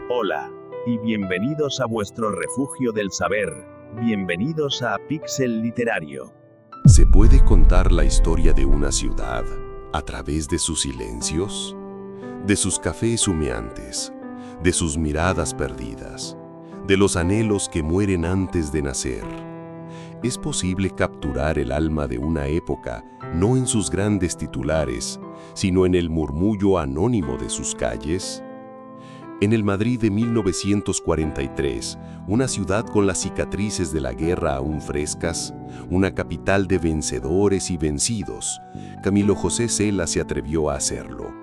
Hola, y bienvenidos a vuestro refugio del saber, bienvenidos a Píxel Literario. ¿Se puede contar la historia de una ciudad a través de sus silencios? De sus cafés humeantes, de sus miradas perdidas, de los anhelos que mueren antes de nacer. ¿Es posible capturar el alma de una época no en sus grandes titulares, sino en el murmullo anónimo de sus calles? En el Madrid de 1943, una ciudad con las cicatrices de la guerra aún frescas, una capital de vencedores y vencidos, Camilo José Cela se atrevió a hacerlo.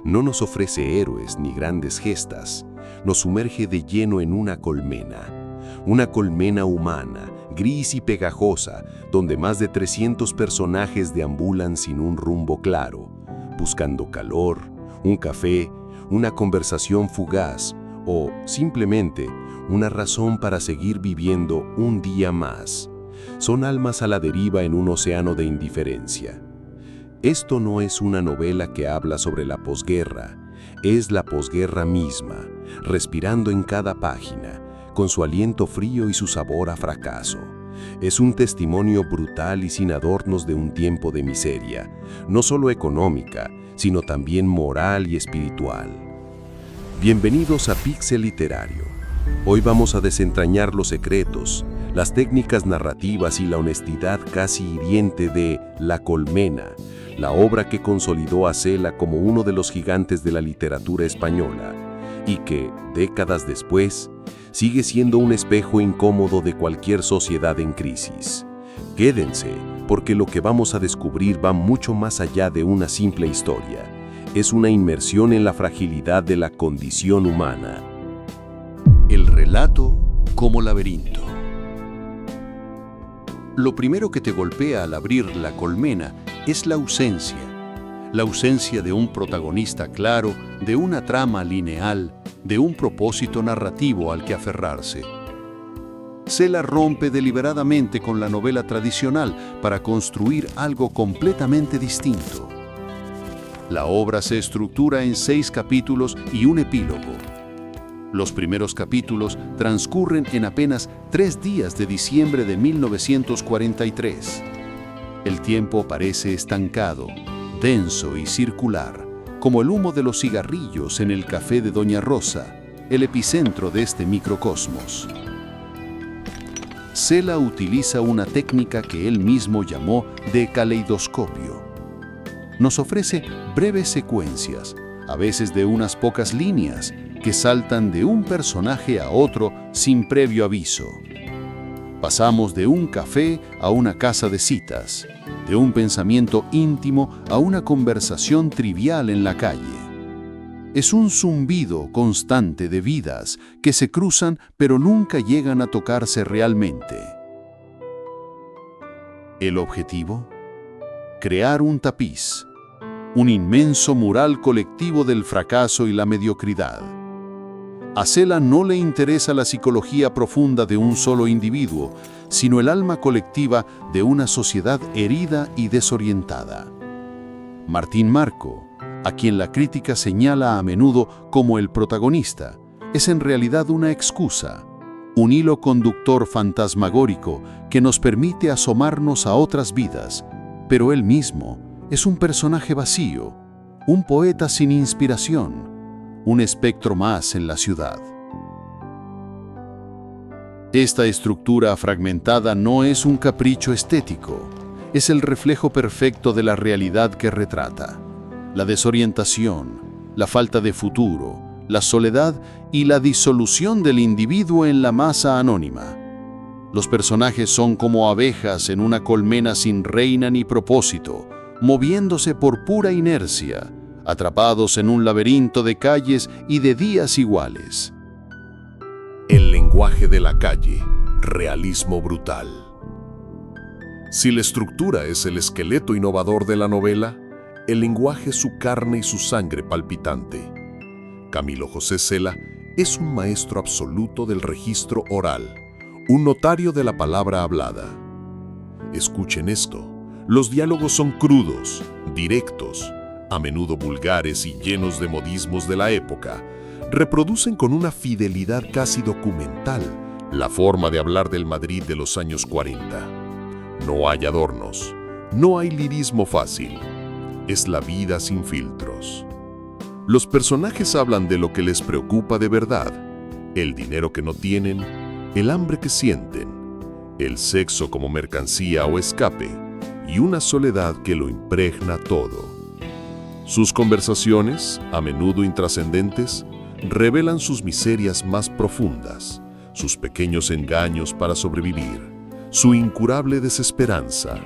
No nos ofrece héroes ni grandes gestas, nos sumerge de lleno en una colmena humana, gris y pegajosa, donde más de 300 personajes deambulan sin un rumbo claro, buscando calor, un café, una conversación fugaz o, simplemente, una razón para seguir viviendo un día más. Son almas a la deriva en un océano de indiferencia. Esto no es una novela que habla sobre la posguerra, es la posguerra misma, respirando en cada página, con su aliento frío y su sabor a fracaso. Es un testimonio brutal y sin adornos de un tiempo de miseria, no solo económica, sino también moral y espiritual. Bienvenidos a Píxel Literario. Hoy vamos a desentrañar los secretos, las técnicas narrativas y la honestidad casi hiriente de La Colmena, la obra que consolidó a Cela como uno de los gigantes de la literatura española y que, décadas después, sigue siendo un espejo incómodo de cualquier sociedad en crisis. Quédense, porque lo que vamos a descubrir va mucho más allá de una simple historia. Es una inmersión en la fragilidad de la condición humana. El relato como laberinto. Lo primero que te golpea al abrir La Colmena es la ausencia. La ausencia de un protagonista claro, de una trama lineal, de un propósito narrativo al que aferrarse. Cela rompe deliberadamente con la novela tradicional para construir algo completamente distinto. La obra se estructura en 6 capítulos y un epílogo. Los primeros capítulos transcurren en apenas 3 días de diciembre de 1943. El tiempo parece estancado, denso y circular, como el humo de los cigarrillos en el café de Doña Rosa, el epicentro de este microcosmos. Cela utiliza una técnica que él mismo llamó de caleidoscopio. Nos ofrece breves secuencias, a veces de unas pocas líneas, que saltan de un personaje a otro sin previo aviso. Pasamos de un café a una casa de citas, de un pensamiento íntimo a una conversación trivial en la calle. Es un zumbido constante de vidas que se cruzan pero nunca llegan a tocarse realmente. ¿El objetivo? Crear un tapiz, un inmenso mural colectivo del fracaso y la mediocridad. A Cela no le interesa la psicología profunda de un solo individuo, sino el alma colectiva de una sociedad herida y desorientada. Martín Marco, a quien la crítica señala a menudo como el protagonista, es en realidad una excusa, un hilo conductor fantasmagórico que nos permite asomarnos a otras vidas, pero él mismo es un personaje vacío, un poeta sin inspiración, un espectro más en la ciudad. Esta estructura fragmentada no es un capricho estético, es el reflejo perfecto de la realidad que retrata. La desorientación, la falta de futuro, la soledad y la disolución del individuo en la masa anónima. Los personajes son como abejas en una colmena sin reina ni propósito, moviéndose por pura inercia, atrapados en un laberinto de calles y de días iguales. El lenguaje de la calle, realismo brutal. Si la estructura es el esqueleto innovador de la novela, el lenguaje es su carne y su sangre palpitante. Camilo José Cela es un maestro absoluto del registro oral, un notario de la palabra hablada. Escuchen esto, los diálogos son crudos, directos, a menudo vulgares y llenos de modismos de la época, reproducen con una fidelidad casi documental la forma de hablar del Madrid de los años 40. No hay adornos, no hay lirismo fácil. Es la vida sin filtros. Los personajes hablan de lo que les preocupa de verdad, el dinero que no tienen, el hambre que sienten, el sexo como mercancía o escape, y una soledad que lo impregna todo. Sus conversaciones, a menudo intrascendentes, revelan sus miserias más profundas, sus pequeños engaños para sobrevivir, su incurable desesperanza.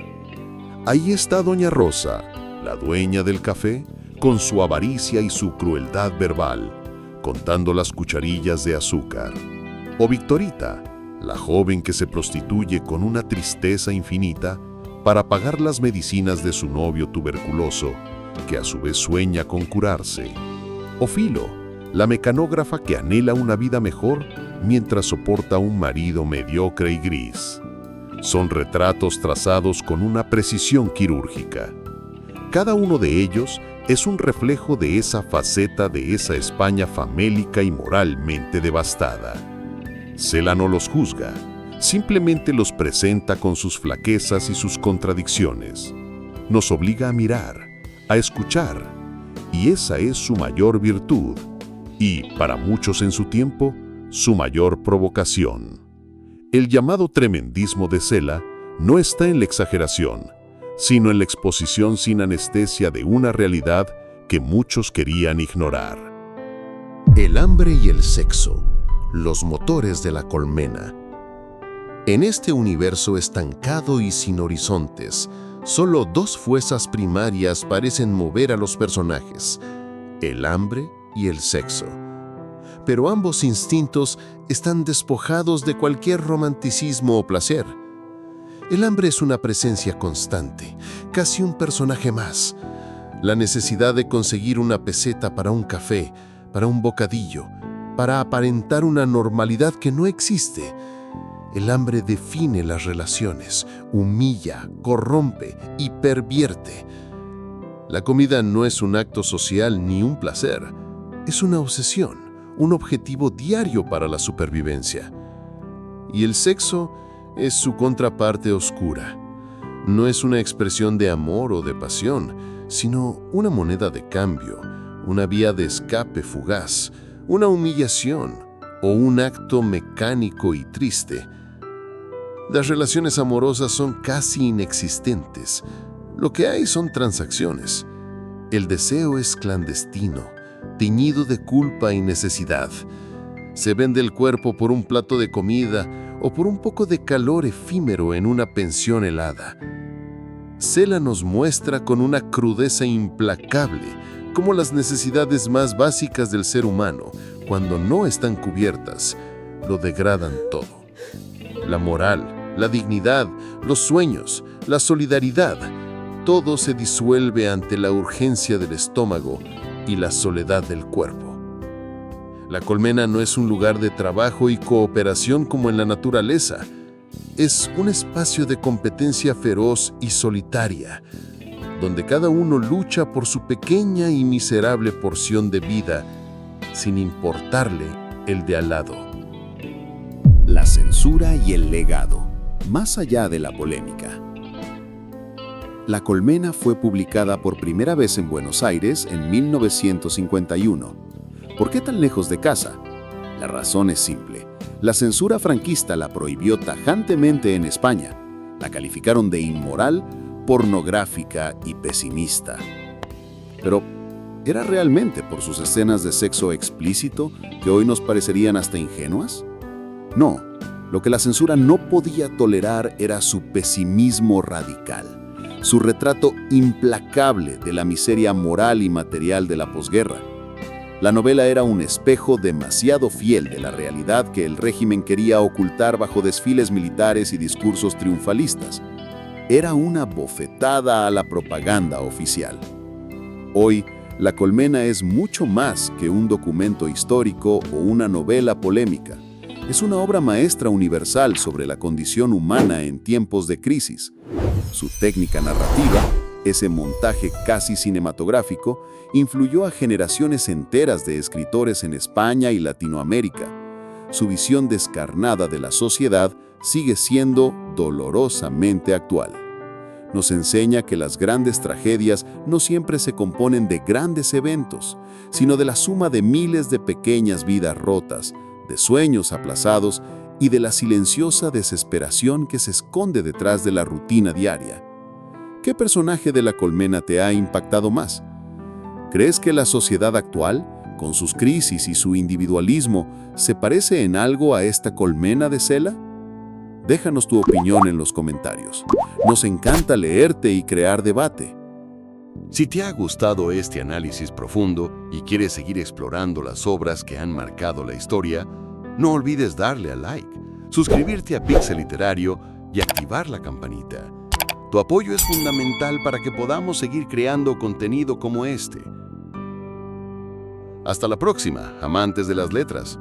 Ahí está Doña Rosa, la dueña del café, con su avaricia y su crueldad verbal, contando las cucharillas de azúcar. O Victorita, la joven que se prostituye con una tristeza infinita para pagar las medicinas de su novio tuberculoso, que a su vez sueña con curarse. O Filo, la mecanógrafa que anhela una vida mejor mientras soporta un marido mediocre y gris. Son retratos trazados con una precisión quirúrgica. Cada uno de ellos es un reflejo de esa faceta de esa España famélica y moralmente devastada. Cela no los juzga, simplemente los presenta con sus flaquezas y sus contradicciones. Nos obliga a mirar, a escuchar, y esa es su mayor virtud, y, para muchos en su tiempo, su mayor provocación. El llamado tremendismo de Cela no está en la exageración, sino en la exposición sin anestesia de una realidad que muchos querían ignorar. El hambre y el sexo, los motores de la colmena. En este universo estancado y sin horizontes, solo dos fuerzas primarias parecen mover a los personajes: el hambre y el sexo. Pero ambos instintos están despojados de cualquier romanticismo o placer. El hambre es una presencia constante, casi un personaje más. La necesidad de conseguir una peseta para un café, para un bocadillo, para aparentar una normalidad que no existe. El hambre define las relaciones, humilla, corrompe y pervierte. La comida no es un acto social ni un placer, es una obsesión, un objetivo diario para la supervivencia. Y el sexo es su contraparte oscura. No es una expresión de amor o de pasión, sino una moneda de cambio, una vía de escape fugaz, una humillación o un acto mecánico y triste. Las relaciones amorosas son casi inexistentes. Lo que hay son transacciones. El deseo es clandestino, teñido de culpa y necesidad. Se vende el cuerpo por un plato de comida o por un poco de calor efímero en una pensión helada. Cela nos muestra con una crudeza implacable cómo las necesidades más básicas del ser humano, cuando no están cubiertas, lo degradan todo. La moral, la dignidad, los sueños, la solidaridad, todo se disuelve ante la urgencia del estómago y la soledad del cuerpo. La colmena no es un lugar de trabajo y cooperación como en la naturaleza. Es un espacio de competencia feroz y solitaria, donde cada uno lucha por su pequeña y miserable porción de vida, sin importarle el de al lado. La censura y el legado, más allá de la polémica. La Colmena fue publicada por primera vez en Buenos Aires en 1951. ¿Por qué tan lejos de casa? La razón es simple. La censura franquista la prohibió tajantemente en España. La calificaron de inmoral, pornográfica y pesimista. Pero, ¿era realmente por sus escenas de sexo explícito que hoy nos parecerían hasta ingenuas? No, lo que la censura no podía tolerar era su pesimismo radical, su retrato implacable de la miseria moral y material de la posguerra. La novela era un espejo demasiado fiel de la realidad que el régimen quería ocultar bajo desfiles militares y discursos triunfalistas. Era una bofetada a la propaganda oficial. Hoy, La Colmena es mucho más que un documento histórico o una novela polémica. Es una obra maestra universal sobre la condición humana en tiempos de crisis. Su técnica narrativa, Ese montaje casi cinematográfico influyó a generaciones enteras de escritores en España y Latinoamérica. Su visión descarnada de la sociedad sigue siendo dolorosamente actual. Nos enseña que las grandes tragedias no siempre se componen de grandes eventos, sino de la suma de miles de pequeñas vidas rotas, de sueños aplazados y de la silenciosa desesperación que se esconde detrás de la rutina diaria. ¿Qué personaje de La Colmena te ha impactado más? ¿Crees que la sociedad actual, con sus crisis y su individualismo, se parece en algo a esta colmena de Cela? Déjanos tu opinión en los comentarios. Nos encanta leerte y crear debate. Si te ha gustado este análisis profundo y quieres seguir explorando las obras que han marcado la historia, no olvides darle a like, suscribirte a Pixel Literario y activar la campanita. Tu apoyo es fundamental para que podamos seguir creando contenido como este. Hasta la próxima, amantes de las letras.